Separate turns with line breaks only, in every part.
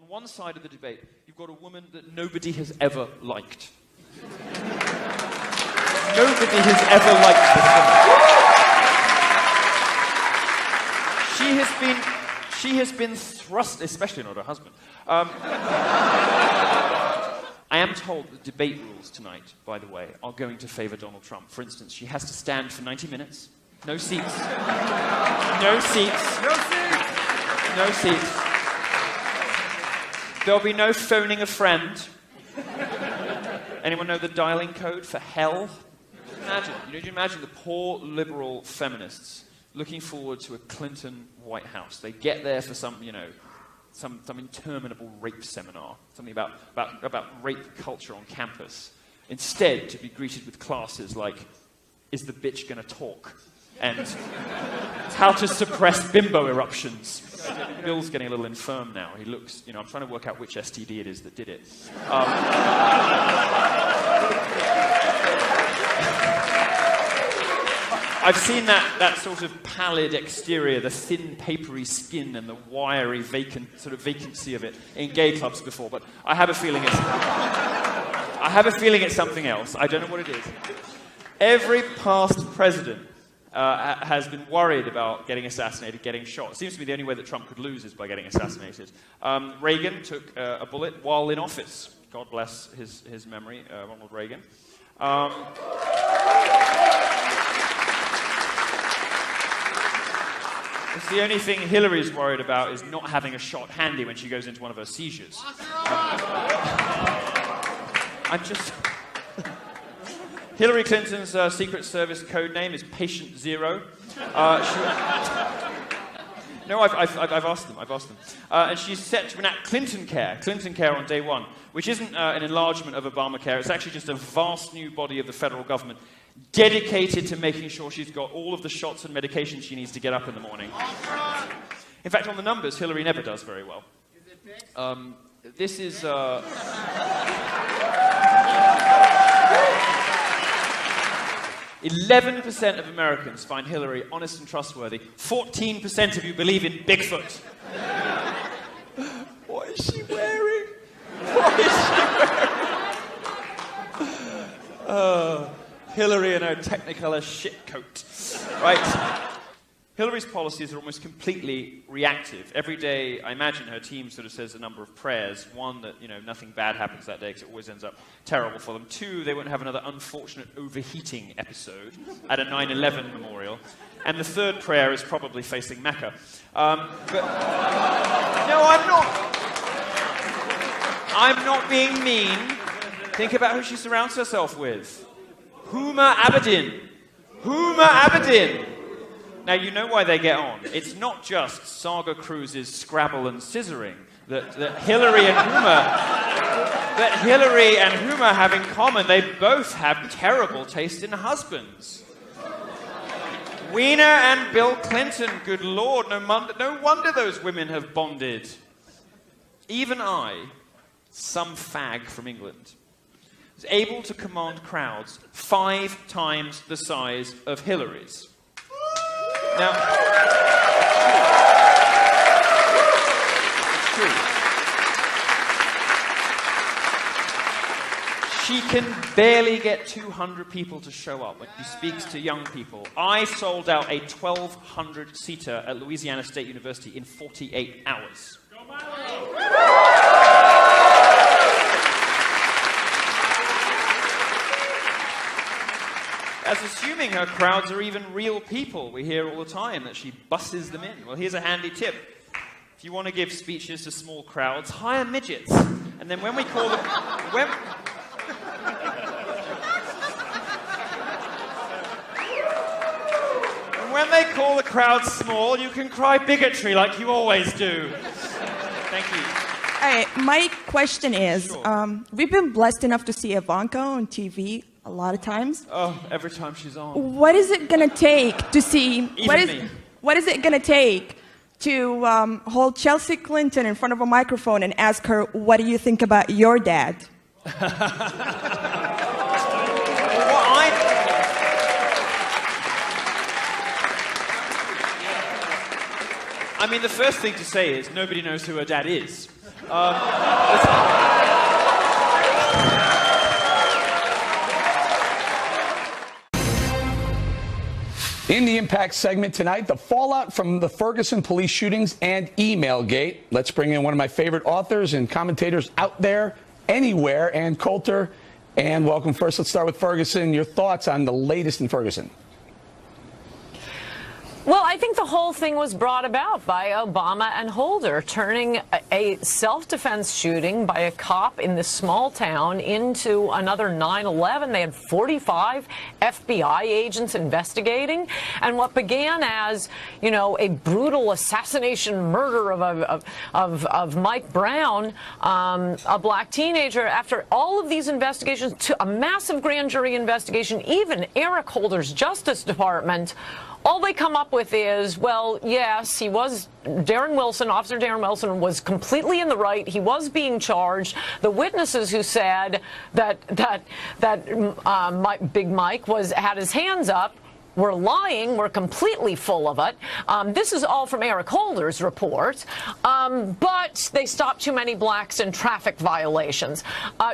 On one side of the debate, you've got a woman that nobody has ever liked. Nobody has ever liked this woman. She has been thrust, especially not her husband. I am told the debate rules tonight, by the way, are going to favor Donald Trump. For instance, she has to stand for 90 minutes. No seats. No seats.
No seats.
No seats. There'll be no phoning a friend. Anyone know the dialing code for hell? Imagine, you imagine the poor liberal feminists looking forward to a Clinton White House. They get there for some interminable rape seminar, something about rape culture on campus. Instead, to be greeted with classes like, is the bitch gonna talk? And how to suppress bimbo eruptions. Bill's getting a little infirm now. He looks, I'm trying to work out which STD it is that did it. I've seen that sort of pallid exterior, the thin, papery skin and the wiry, vacancy of it in gay clubs before, but I have a feeling it's something else. I don't know what it is. Every past president has been worried about getting assassinated, getting shot. It seems to me the only way that Trump could lose is by getting assassinated. Reagan took a bullet while in office. God bless his memory, Ronald Reagan. It's the only thing Hillary's worried about is not having a shot handy when she goes into one of her seizures. Hillary Clinton's Secret Service code name is Patient Zero. No, I've asked them. And she's set to enact Clinton Care on day one, which isn't an enlargement of Obamacare. It's actually just a vast new body of the federal government dedicated to making sure she's got all of the shots and medications she needs to get up in the morning. In fact, on the numbers, Hillary never does very well. This is... 11% of Americans find Hillary honest and trustworthy. 14% of you believe in Bigfoot. What is she wearing? Hillary in her Technicolor shit coat. Right. Hillary's policies are almost completely reactive. Every day, I imagine her team sort of says a number of prayers. One, that nothing bad happens that day because it always ends up terrible for them. Two, they won't have another unfortunate overheating episode at a 9/11 memorial. And the third prayer is probably facing Mecca. No, I'm not being mean. Think about who she surrounds herself with. Huma Abedin. Now, you know why they get on. It's not just Saga Cruz's Scrabble and scissoring that Hillary and Huma have in common. They both have terrible taste in husbands. Weiner and Bill Clinton, good Lord, no wonder those women have bonded. Even I, some fag from England, was able to command crowds 5 times the size of Hillary's. Now, it's true. She can barely get 200 people to show up when she speaks to young people. I sold out a 1,200-seater at Louisiana State University in 48 hours. Go Milo! As assuming her crowds are even real people. We hear all the time that she busses them in. Well, here's a handy tip. If you want to give speeches to small crowds, hire midgets. And then when we call them... When they call the crowd small, you can cry bigotry like you always do. Thank you.
All right, my question is, sure. We've been blessed enough to see Ivanka on TV a lot of times.
Oh, every time she's on.
What is it going to take to see... What is it going to take to hold Chelsea Clinton in front of a microphone and ask her, what do you think about your dad?
I mean, the first thing to say is nobody knows who her dad is.
In the Impact segment tonight, the fallout from the Ferguson police shootings and Emailgate. Let's bring in one of my favorite authors and commentators out there, anywhere, Ann Coulter. And welcome. First, let's start with Ferguson. Your thoughts on the latest in Ferguson?
Well, I think the whole thing was brought about by Obama and Holder, turning a self-defense shooting by a cop in this small town into another 9/11. They had 45 FBI agents investigating, and what began as, you know, a brutal assassination murder of Mike Brown, a black teenager, after all of these investigations, to a massive grand jury investigation, even Eric Holder's Justice Department, all they come up with is, well, yes, he was, Darren Wilson, Officer Darren Wilson was completely in the right. He was being charged. The witnesses who said that Big Mike had his hands up were lying, were completely full of it. This is all from Eric Holder's report. But they stopped too many blacks in traffic violations.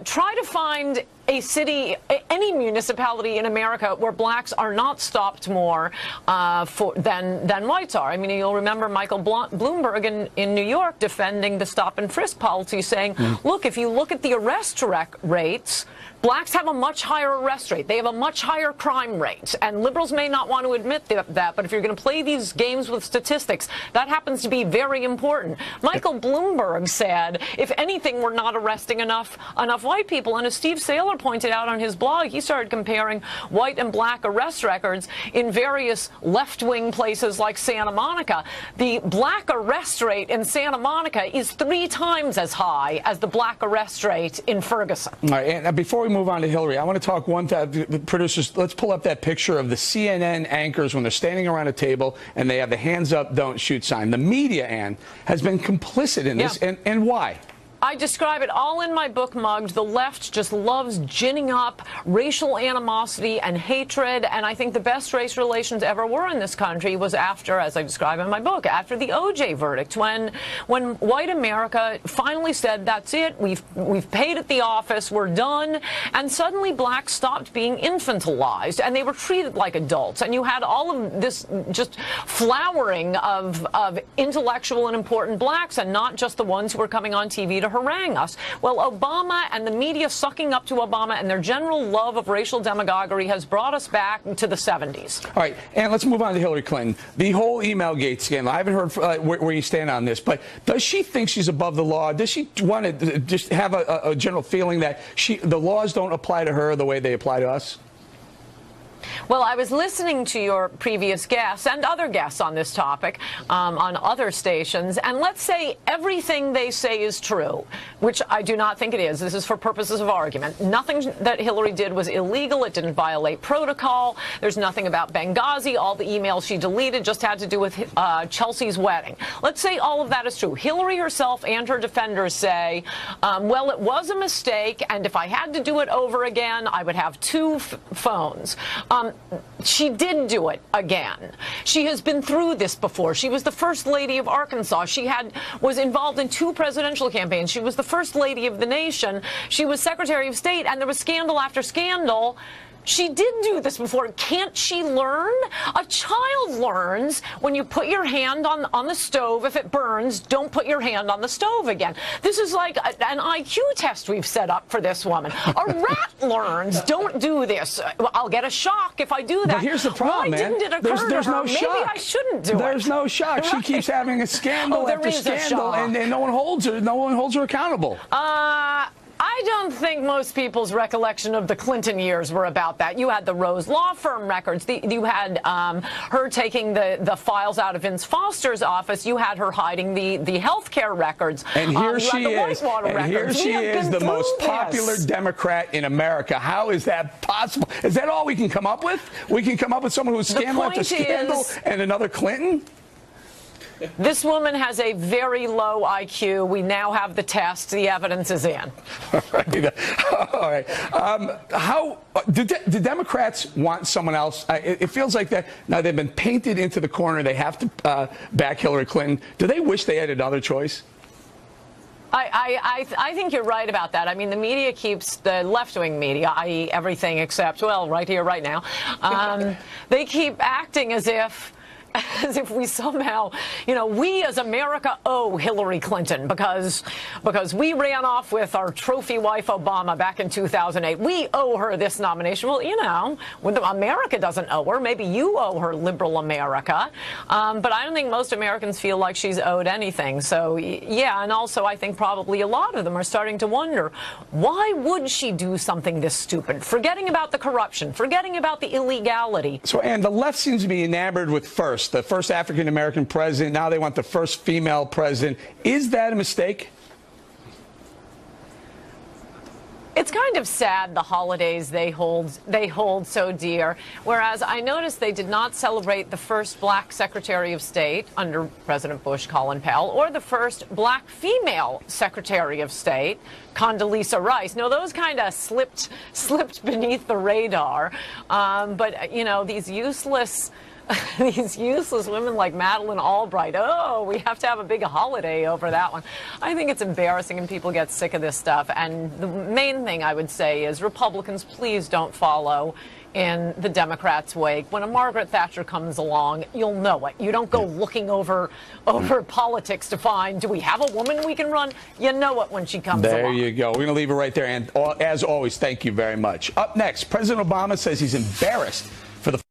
Try to find a city, any municipality in America where blacks are not stopped more than whites are. I mean, you'll remember Michael Bloomberg in New York defending the stop and frisk policy, saying, look, if you look at the arrest rates, blacks have a much higher arrest rate. They have a much higher crime rate. And liberals may not want to admit that, but if you're going to play these games with statistics, that happens to be very important. Michael Bloomberg said, if anything, we're not arresting enough white people. And as Steve Saylor pointed out on his blog, he started comparing white and black arrest records in various left-wing places like Santa Monica. The black arrest rate in Santa Monica is 3 times as high as the black arrest rate in Ferguson.
All right, and before we move on to Hillary, I want to talk the producers, let's pull up that picture of the CNN anchors when they're standing around a table and they have the hands up, don't shoot sign. The media, Ann, has been complicit in this, and why?
I describe it all in my book, Mugged. The left just loves ginning up racial animosity and hatred, and I think the best race relations ever were in this country was after, as I describe in my book, after the O.J. verdict, when white America finally said, that's it, we've paid at the office, we're done, and suddenly blacks stopped being infantilized, and they were treated like adults, and you had all of this just flowering of intellectual and important blacks, and not just the ones who were coming on TV to harangue us. Well, Obama and the media sucking up to Obama and their general love of racial demagoguery has brought us back to the 70s.
All right, and let's move on to Hillary Clinton. The whole Emailgate scandal, I haven't heard where you stand on this, but does she think she's above the law? Does she want to just have a general feeling that the laws don't apply to her the way they apply to us?
Well, I was listening to your previous guests and other guests on this topic on other stations, and let's say everything they say is true, which I do not think it is. This is for purposes of argument. Nothing that Hillary did was illegal. It didn't violate protocol. There's nothing about Benghazi. All the emails she deleted just had to do with Chelsea's wedding. Let's say all of that is true. Hillary herself and her defenders say, well, it was a mistake, and if I had to do it over again, I would have 2 phones. She did do it again. She has been through this before. She was the first lady of Arkansas. She was involved in 2 presidential campaigns. She was the first lady of the nation. She was Secretary of State, and there was scandal after scandal. She did do this before. Can't she learn? A child learns when you put your hand on the stove. If it burns, don't put your hand on the stove again. This is like an IQ test we've set up for this woman. A rat learns, don't do this. I'll get a shock if I do that.
But here's the problem,
Why didn't it occur
there's
to her?
no shock.
Maybe I shouldn't do it.
There's no shock. Right. She keeps having a scandal after scandal, and no one holds her. No one holds her accountable.
I don't think most people's recollection of the Clinton years were about that. You had the Rose Law Firm records. You had her taking the files out of Vince Foster's office. You had her hiding the health care records.
And here she is. And here she is, the most popular Democrat in America. How is that possible? Is that all we can come up with? We can come up with someone who's scandal after scandal and another Clinton?
This woman has a very low IQ. We now have the test. The evidence is in.
All right. How do Democrats want someone else? It feels like that now they've been painted into the corner. They have to back Hillary Clinton. Do they wish they had another choice?
I think you're right about that. I mean, the media keeps, the left-wing media, i.e. everything except, well, right here, right now, they keep acting as if we somehow, we as America owe Hillary Clinton because we ran off with our trophy wife Obama back in 2008. We owe her this nomination. Well, America doesn't owe her. Maybe you owe her, liberal America. But I don't think most Americans feel like she's owed anything. So, yeah, and also I think probably a lot of them are starting to wonder, why would she do something this stupid? Forgetting about the corruption, forgetting about the illegality.
So, Ann, the left seems to be enamored with the first African-American president. Now they want the first female president. Is that a mistake?
It's kind of sad, the holidays they hold so dear. Whereas I noticed they did not celebrate the first black Secretary of State under President Bush, Colin Powell, or the first black female Secretary of State, Condoleezza Rice. No, those kind of slipped beneath the radar. But these useless women like Madeleine Albright, we have to have a big holiday over that one. I think it's embarrassing and people get sick of this stuff. And the main thing I would say is Republicans, please don't follow in the Democrats' wake. When a Margaret Thatcher comes along, you'll know it. You don't go looking over politics to find, do we have a woman we can run? You know it when she comes along.
There you go. We're going to leave it right there. And as always, thank you very much. Up next, President Obama says he's embarrassed for the